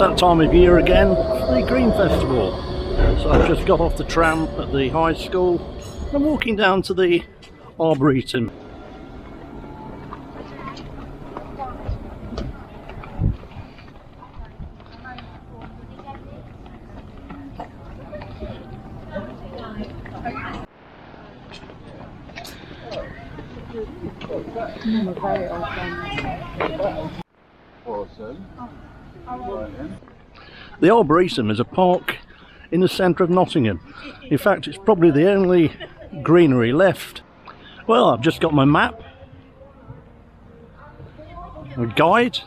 that time of year again, the Green Festival. So I've just got off the tram at the high school and I'm walking down to the Arboretum. The Arboretum is a park in the centre of Nottingham. In fact, it's probably the only greenery left. Well, I've just got my map, a guide.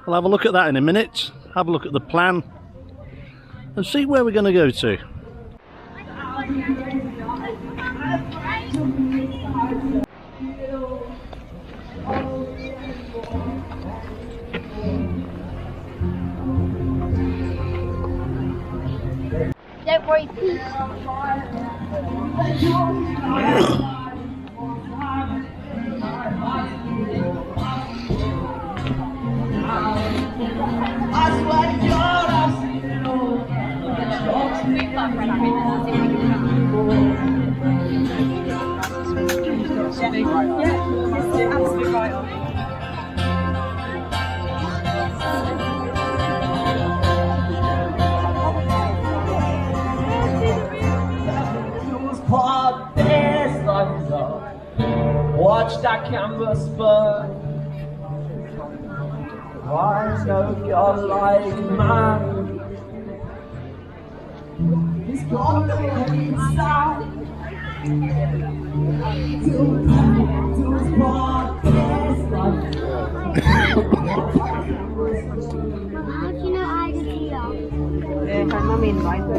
I'll have a look at that in a minute, have a look at the plan and see where we're going to go to. Don't worry, Pete. Absolutely right on. Watch that canvas burn. I know you're like man. It's gonna be inside. How do you know I can see that? Her mummy invited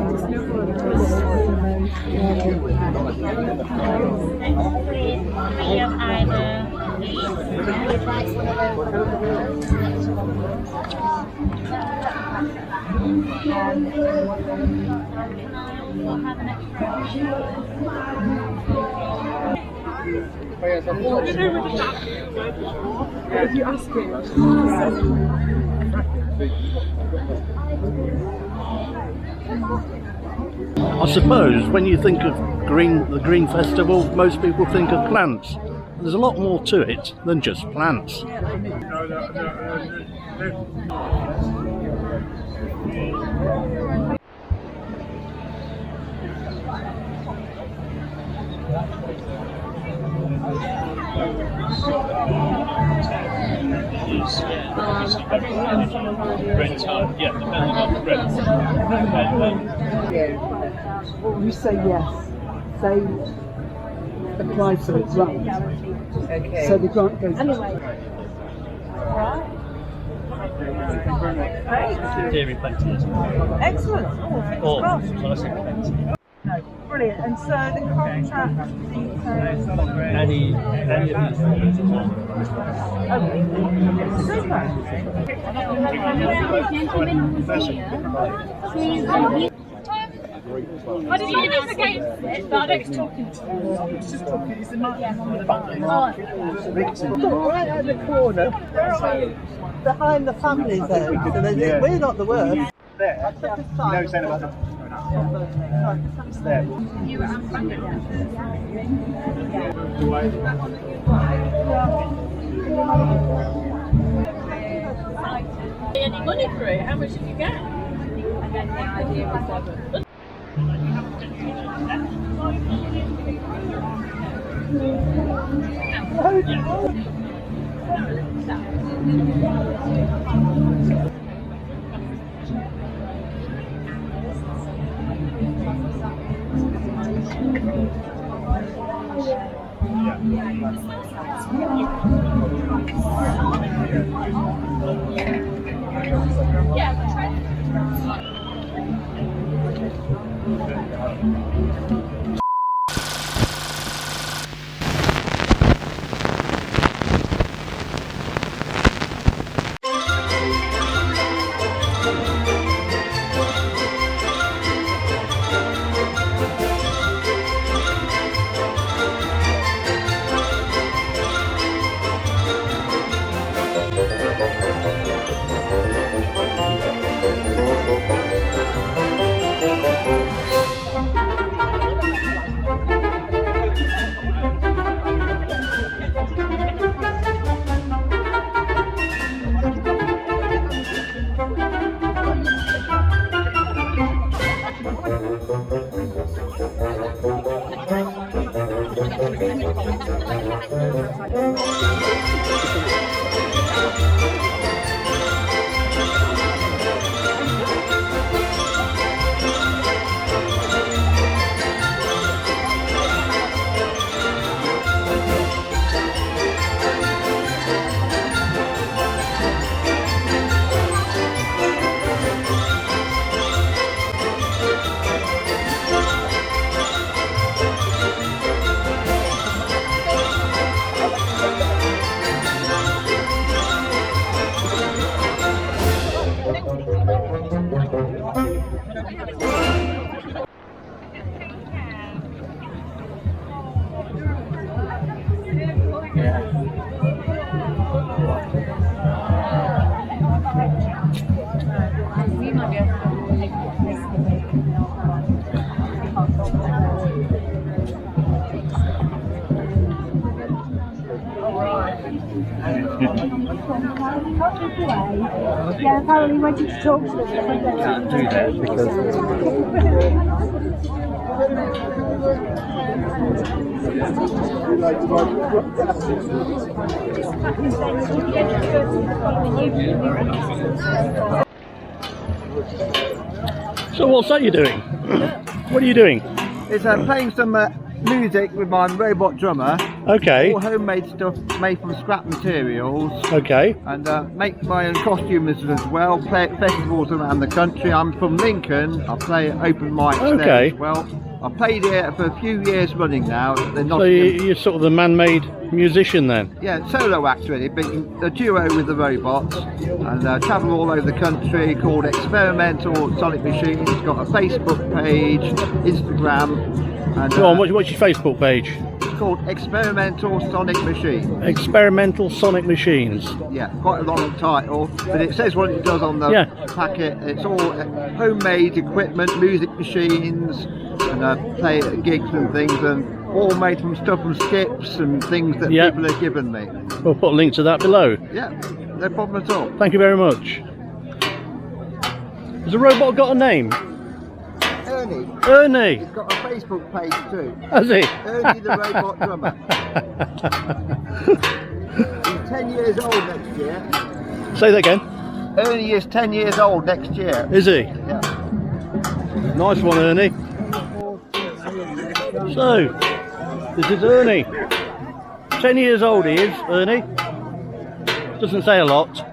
if you ask him. I suppose when you think of the Green Festival, most people think of plants. There's a lot more to it than just plants. You say yes. Say apply for a grant. Okay. So the grant goes. Beery plenty. Excellent. Oh, shall I say plenty? No, brilliant. And so the contract details. Any of these things. I didn't think it was against it, but I know it's talking to me. It's just talking. It's the right at the corner, behind the family zone. So we're not the worst. There. No saying about the. It's there. You were unfunded. Any money for it? How much did you get? I had no idea whatsoever. Yeah, try it. Yeah, apparently when you talk to them, Can't do that because So what's that you're doing? What are you doing? It's playing some music with my robot drummer. Okay. All homemade stuff made from scrap materials. Okay. And make my own costumes as well. Play at festivals around the country. I'm from Lincoln. I play at open mics there as well. I played here for a few years running now. So you're sort of the man-made musician then? Yeah, solo act really, but a duo with the robots, and travel all over the country, called Experimental Sonic Machines. Got a Facebook page, Instagram, and Go on, what's your Facebook page? it's called Experimental Sonic Machines. Experimental Sonic Machines. Yeah, quite a long title, but it says what it does on the packet. It's all homemade equipment, music machines, and play at gigs and things, and all made from stuff from skips and things that people have given me. We'll put a link to that below. Yeah, no problem at all. Thank you very much. Has the robot got a name? Ernie. Ernie. He's got a Facebook page too. Has he? Ernie the robot drummer. He's 10 years old next year. Say that again. Ernie is 10 years old next year. Is he? Yeah. Nice one, Ernie. So, this is Ernie. 10 years old he is, Ernie. Doesn't say a lot.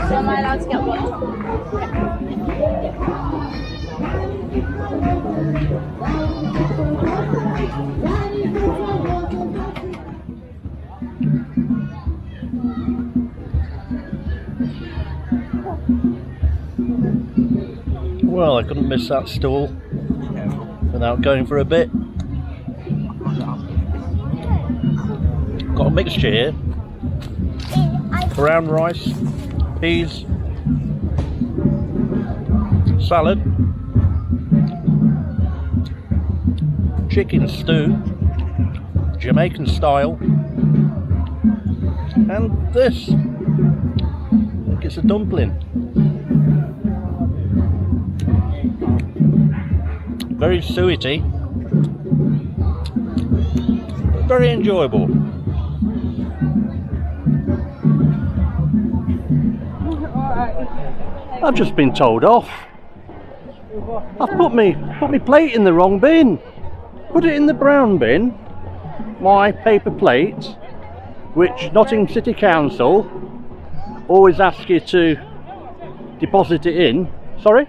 So am I allowed to get one? Well, I couldn't miss that stall without going for a bit. Got a mixture here. Brown rice, peas, salad, chicken stew, Jamaican style, and this. I think it's a dumpling. Very suety, but very enjoyable. I've just been told off. I've put me plate in the wrong bin. Put it in the brown bin. My paper plate, which Nottingham City Council always ask you to deposit it in. Sorry?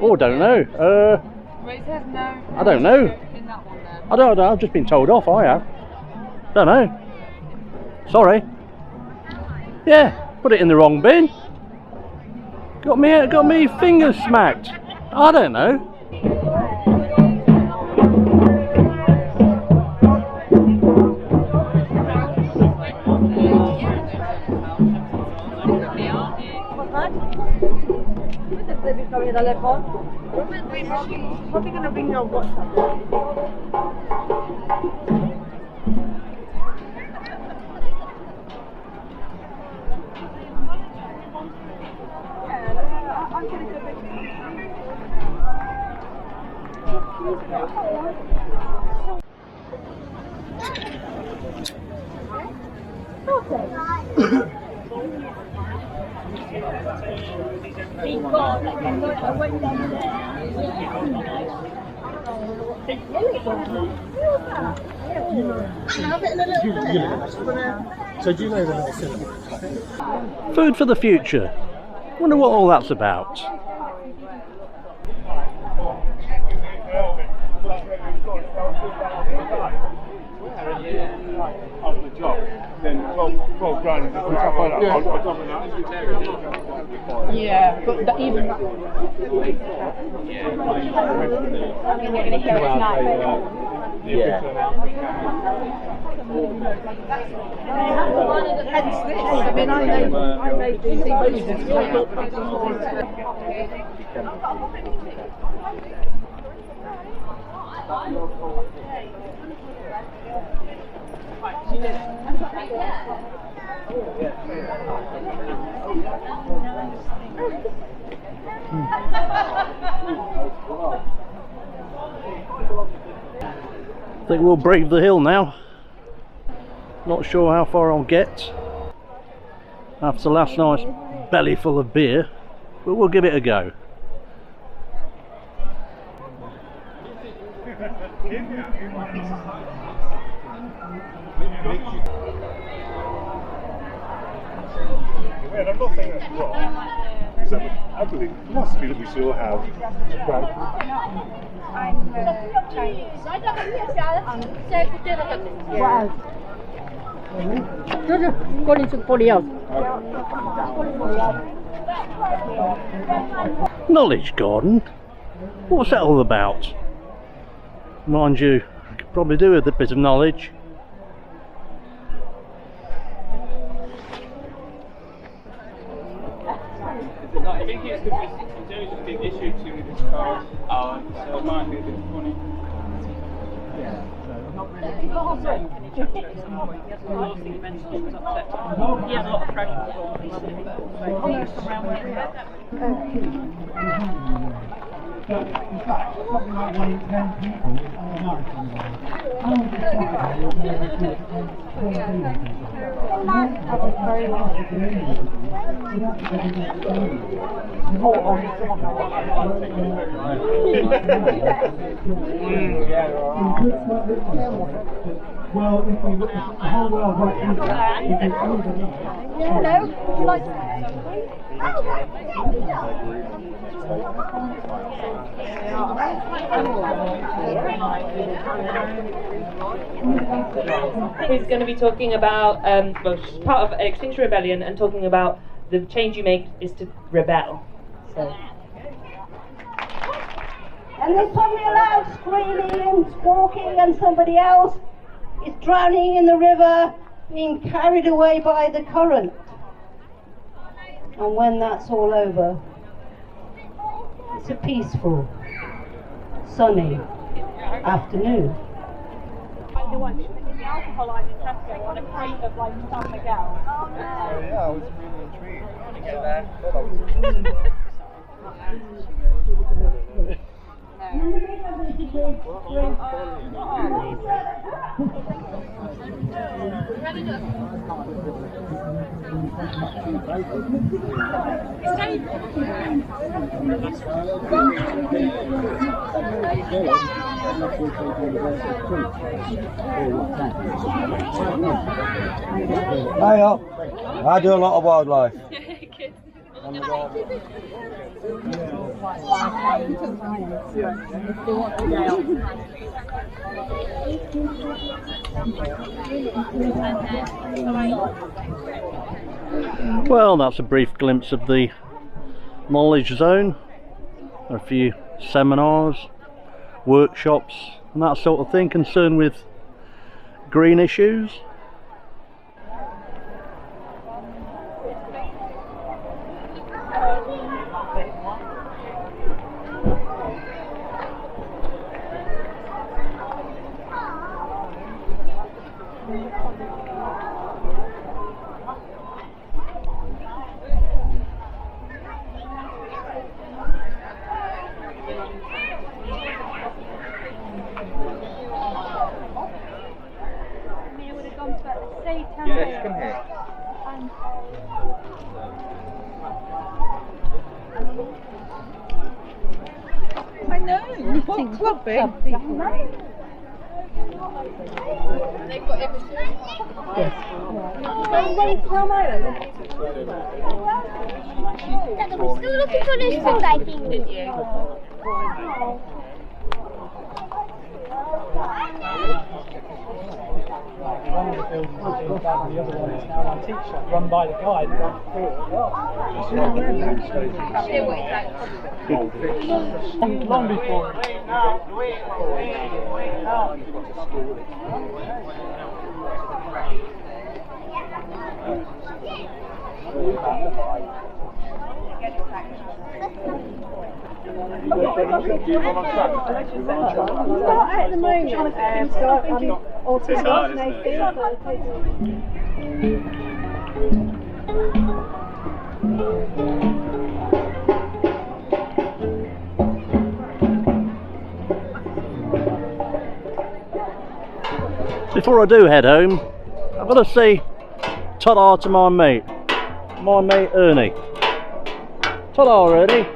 Oh, I don't know. Well, it says no. I don't know. In that one there. I don't know. I've just been told off. I have. Don't know. Sorry. Yeah, put it in the wrong bin. Got me fingers smacked. I don't know. Probably going to bring your WhatsApp. Food for the future. Wonder what all that's about. Yeah, but even that. Hence this. I mean, I made these emojis. I think we'll brave the hill now. Not sure how far I'll get after last night's belly full of beer, but we'll give it a go. And I'm not saying that's wrong, because I believe it must be that we still have I'm Chinese. Knowledge garden? What's that all about? Mind you, I could probably do with a bit of knowledge. I think it's because there is a big issue to this car, so it might be a bit funny. The last thing you mentioned was upset. He has a lot of pressure. Almost around where we had Well, if we look at the whole world right Hello, would you like He's going to be talking about, well, she's part of Extinction Rebellion and talking about the change you make is to rebel. So. And there's somebody loud screaming and squawking, and somebody else is drowning in the river, being carried away by the current. And when that's all over, it's a peaceful, sunny afternoon. the one in the alcohol line in Tesco on a crate of like San Miguel. Oh no! Yeah, I was really intrigued. I want to go there. Hey up, I do a lot of wildlife. Well, that's a brief glimpse of the knowledge zone. A few seminars, workshops and that sort of thing concerned with green issues. think rugby. We're still looking for this food, I think. Didn't you? One of the buildings is being done, the other one is now an antique shop run by the guy that runs through it as well. Long before At the moment, Before I do head home, I've got to say ta-da to my mate Ernie. Ta-da, Ernie.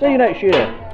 See you next year.